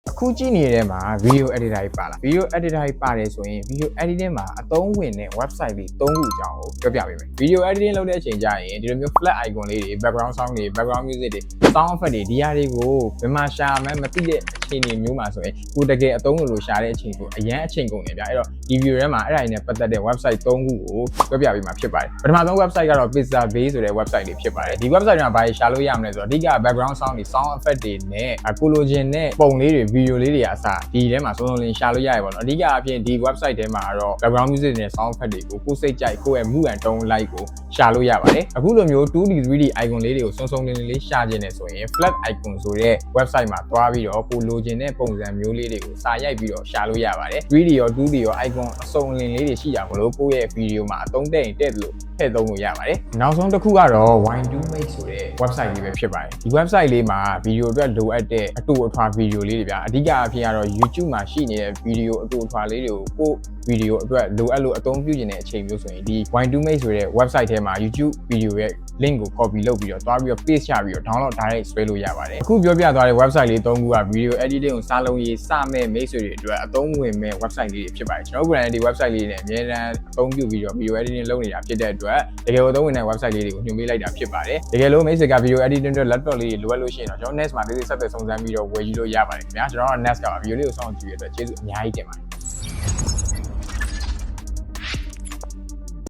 အခုကြည့်နေတဲ့မှာ video editor တွေပါလား video editor တွေပါတယ်ဆိုရင် video editing မှာအသုံးဝင်တဲ့ website တွေ3ခုအကြောင်းကိုပြောပြပေးမယ် video editing လုပ်တဲ့အချိန်ကျရင်ဒီလိုမျိုး flat icon လေးတွေ background sound တွေ background music တွေ sound effect တွေဒီဟာတွေကိုဘယ်မှာရှာမှန်းမသိတဲ့အခြေအနေမျိုးမှာဆိုရင်ကိုတကယ်အသုံးလို့ရှာတဲ့အချိန်ဆိုအရင်အချိန်ကုန်နေဗျာအဲ့တော့ဒီ video ထဲမှာအဲ့ဒါတွေနဲ့ပတ်သက်တဲ့ website 3ခုကိုပြောပြပေးမှာဖြစ်ပါတယ်ပထမဆုံး website ကတော့ Pixabay ဆိုတဲ့ website တွေဖြစ်ပါတယ်ဒီ website မှာဘာတွေရှာလို့ရမလဲဆိုတော့အဓိက background sound တွေ sound effect တွေနဲ့ကိုလိုချင်တဲ့ပုံလေးတွေ video လေးတွေအစားဒီထဲမှာစုံစုံလင်ရှာလို့ရရပါတော့အဓိကအပြင်ဒီ website ထဲမှာတော့ background music တွေနဲ့ sound effect တွေကိုကိုယ်စိတ်ကြိုက်ကိုယ့်ရဲ့ mood and tone like ကိုရှာလို့ရပါတယ်အခုလိုမျိုး 2D 3D icon လေးတွေကိုစုံစုံလင်လေးရှာခြင်းနဲ့ဆိုရင် flat icon ဆိုတဲ့ website မှာတွားပြီးတော့ကိုလိုချင်တဲ့ပုံစံမျိုးလေးတွေကိုစာရိုက်ပြီးတော့ရှာလို့ရပါတယ် 3D ရော 2D ရော icon အစုံလင်လေးတွေရှိကြမလို့ကိုယ့်ရဲ့ video မှာအသုံးတဲ့ရင်တဲ့လို့ထည့်သုံးလို့ရပါတယ်နောက်ဆုံးတစ်ခုကတော့ Wine2Make ဆိုတဲ့ website လေးပဲဖြစ်ပါတယ်ဒီ website လေးမှာ video အတွက်လိုအပ်တဲ့အတူအထွာ video လေးတွေဗျာအဓိကအဖြစ်ကတော့ YouTube မှာရှိနေတဲ့ video အတူအထွာလေးတွေကိုကို video အတွက်လိုအပ်လို့အသုံးပြုနေတဲ့အချိန်မျိုးဆိုရင်ဒီ Wine2Make ဆိုတဲ့ website ထဲမှာ YouTube video ရဲ့ link ကို copy လုပ်ပြီးတော့တွားပြီးတော့ paste ချပြီးတော့ download direct ဆွဲလို့ရပါတယ်အခုပြောပြသွားတဲ့ website လေး3ခုက video editing ကိုစားလုံးရေးစမဲ့မိတ်ဆွေတွေအတွက်အသုံးဝင်မဲ့ website လေးတွေဖြစ်ပါတယ်ကျွန်တော်တို့ကလည်းဒီ website လေးနဲ့အများအားအသုံးပြုပြီးတော့ video editing လုပ်နေတာဖြစ်တဲ့အတွက်တကယ်ကိုအသုံးဝင်တဲ့ website လေးတွေကိုညွှန်ပေးလိုက်တာဖြစ်ပါတယ်တကယ်လို့မိတ်ဆွေက video editing အတွက် laptop လေးတွေလိုအပ်လို့ရှိရင်တော့ကျွန်တော် next မှာသေးသေးဆက်သွယ်စုံစမ်းပြီးတော့ဝယ်ယူလို့ရပါတယ်ခင်ဗျာကျွန်တော်က next က video လေးကိုစောင့်ကြည့်ရတဲ့အတွက်ကျေးဇူးအများကြီးတင်ပါတယ်